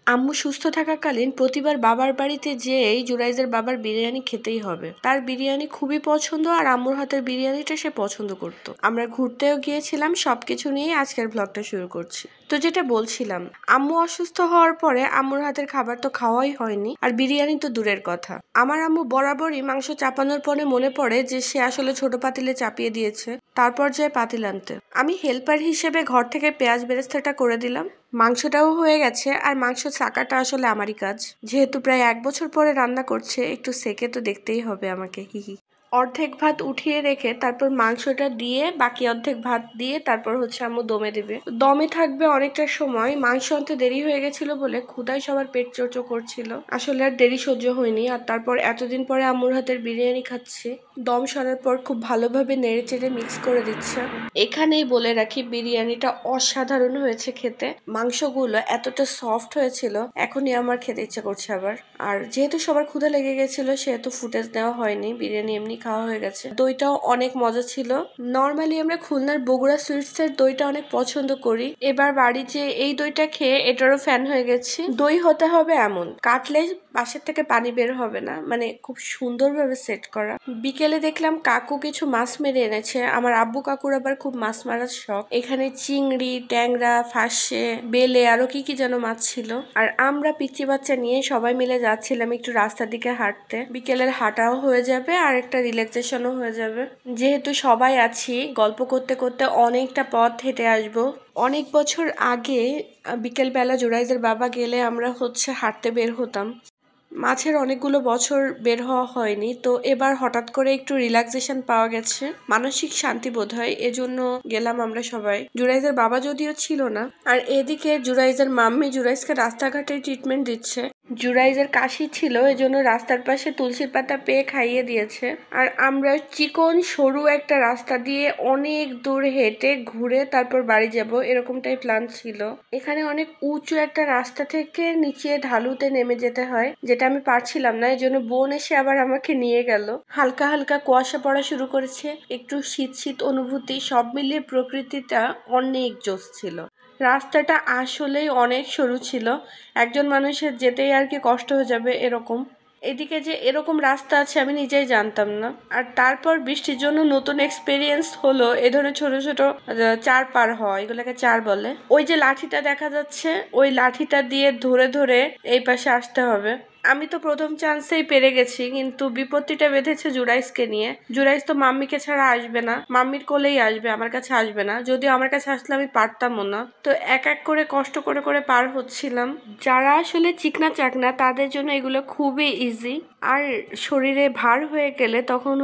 আম্মু সুস্থ থাকাকালীন প্রতিবার বাবার বাড়িতে যেয়েই জুরাইজের বাবার বিরিয়ানি খেতেই হবে। তার বিরিয়ানি খুবই পছন্দ আর আম্মুর হাতের বিরিয়ানিটা সে পছন্দ করতো। আমরা ঘুরতেও গিয়েছিলাম, সবকিছু নিয়ে আজকের ব্লগটা শুরু করছি। তো যেটা বলছিলাম, আম্মু অসুস্থ হওয়ার পরে আম্মুর হাতের খাবার তো খাওয়াই হয়নি, আর বিরিয়ানি তো দূরের কথা। আমার আম্মু বরাবরই মাংস চাপানোর পরে মনে পড়ে যে সে আসলে ছোট পাতিলে চাপিয়ে দিয়েছে, তারপর যায় পাতিল আনতে। আমি হেল্পার হিসেবে ঘর থেকে পেঁয়াজ বেরেস্তাটা করে দিলাম। মাংসটাও হয়ে গেছে, আর মাংস চাকাটা আসলে আমারই কাজ। যেহেতু প্রায় 1 বছর পরে রান্না করছে, একটু সেকে তো দেখতেই হবে আমাকে, হিহি। অর্ধেক ভাত উঠিয়ে রেখে তারপর মাংসটা দিয়ে বাকি অর্ধেক ভাত দিয়ে তারপর আম্মু দমে দেবে। দমে থাকবে অনেকটা সময়। মাংস আনতে দেরি হয়ে গেছিল বলে ক্ষুধায় সবার পেট চোচো করছিল। আসলে আর দেরি সহ্য হয়নি, আর তারপর এতদিন পরে আম্মুর হাতের বিরিয়ানি খাচ্ছি। দম সরার পর খুব ভালোভাবে নেড়ে চেড়ে মিক্স করে দিচ্ছে। এখানেই বলে রাখি, বিরিয়ানিটা অসাধারণ হয়েছে খেতে। মাংসগুলো এতটা সফট হয়েছিল, এখনই আমার খেতে ইচ্ছা করছে আবার। আর যেহেতু সবার ক্ষুধা লেগে গেছিল, সেহেতু ফুটেজ নেওয়া হয়নি, বিরিয়ানি এমনি খাওয়া হয়ে গেছে। দইটাও অনেক মজা ছিল। নর্মালি আমরা খুলনার বগুড়া সুইটস এর দইটা অনেক পছন্দ করি। এবার বাড়ি যে এই দইটা খেয়ে এটারও ফ্যান হয়ে গেছি। দই হতে হবে এমন, কাটলে পাশের থেকে পানি বের হবে না, মানে খুব সুন্দরভাবে সেট করা। বিকেলে দেখলাম কাকু কিছু মাছ মেরে এনেছে। আমার আব্বু কাকুর আবার খুব মাছ মারার শখ। এখানে চিংড়ি, ট্যাংরা, ফাঁসে, বেলে আরো কি কি যেন মাছ ছিল। আর আমরা পিচ্চি বাচ্চা নিয়ে সবাই মিলে যাচ্ছিলাম একটু রাস্তার দিকে হাঁটতে। বিকেলের হাঁটাও হয়ে যাবে আর একটা রিল্যাক্সেশনও হয়ে যাবে। যেহেতু সবাই আছি, গল্প করতে করতে অনেকটা পথ হেঁটে আসবো। অনেক বছর আগে বিকেলবেলা জুরাইজের বাবা গেলে আমরা হাঁটতে বের হতাম। মাঝের অনেকগুলো বছর বের হওয়া হয়নি, তো এবার হঠাৎ করে একটু রিল্যাক্সেশন পাওয়া গেছে, মানসিক শান্তি বোধ হয়, এজন্য গেলাম আমরা সবাই। জুরাইজের বাবা যদিও ছিল না। আর এদিকে জুরাইজের মাম্মি জুরাইজকে রাস্তাঘাটে ট্রিটমেন্ট দিচ্ছে। জুরাইজের কাশি ছিল, এজন্য রাস্তার পাশে তুলসীর পাতা পেয়ে খাইয়ে দিয়েছে। আর আমরা চিকন সরু একটা রাস্তা দিয়ে অনেক দূর হেঁটে ঘুরে তারপর বাড়ি যাব, এরকমটাই প্ল্যান ছিল। এখানে অনেক উঁচু একটা রাস্তা থেকে নিচে ঢালুতে নেমে যেতে হয়, যেটা আমি পারছিলাম না, এজন্য বোন এসে আবার আমাকে নিয়ে গেল। হালকা হালকা কুয়াশা পড়া শুরু করেছে, একটু শীত শীত অনুভূতি, সব মিলিয়ে প্রকৃতিটা অনেক জোশ ছিল। রাস্তাটা আসলেই অনেক সরু ছিল, একজন মানুষের যেতেই আর কি কষ্ট হয়ে যাবে এরকম। এদিকে যে এরকম রাস্তা আছে আমি নিজেই জানতাম না। আর তারপর বৃষ্টির জন্য নতুন এক্সপেরিয়েন্স হলো এ ধরনের ছোট ছোট চার পার হয়, এগুলোকে চার বলে। ওই যে লাঠিটা দেখা যাচ্ছে, ওই লাঠিটা দিয়ে ধরে ধরে এই পাশে আসতে হবে। আমি তো প্রথম চান্সেই পেরে গেছি, কিন্তু বিপত্তিটা বেঁধেছে জুরাইসকে নিয়ে। জুরাইস তো মাম্মিকে ছাড়া আসবে না, মাম্মির কোলেই আসবে, আমার কাছে আসবে না। যদিও আমার কাছে আসলে আমি পারতামও না। তো এক এক করে কষ্ট করে করে পার হচ্ছিলাম। যারা আসলে চিকনা চাকনা তাদের জন্য এগুলো খুবই ইজি। আর শরীরে ভার হয়ে গেলে তখন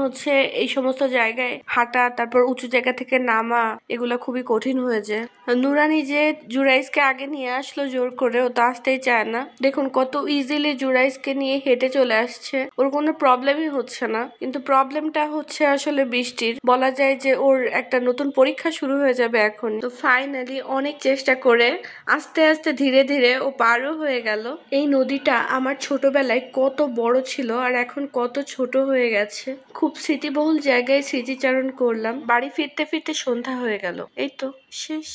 এই সমস্ত জায়গায় হাঁটা, তারপর উঁচু জায়গা থেকে নামা, এগুলো খুবই কঠিন হয়ে যায়। নুরানি যে জুরাইসকে আগে নিয়ে আসলো জোর করে, ও তো আসতেই চায় না। দেখুন কত ইজিলি জুরাইসকে নিয়ে হেঁটে চলে আসছে, ওর কোনো প্রবলেমই হচ্ছে না। কিন্তু প্রবলেমটা আসলে বৃষ্টির। বলা যায় যে ওর একটা নতুন পরীক্ষা শুরু হয়ে যাবে এখন। তো ফাইনালি অনেক চেষ্টা করে আস্তে আস্তে ধীরে ধীরে ও পারও হয়ে গেল। এই নদীটা আমার ছোটবেলায় কত বড় ছিল আর এখন কত ছোট হয়ে গেছে। খুব স্মৃতিবহুল জায়গায় স্মৃতিচারণ করলাম। বাড়ি ফিরতে ফিরতে সন্ধ্যা হয়ে গেল। এই তো শেষ।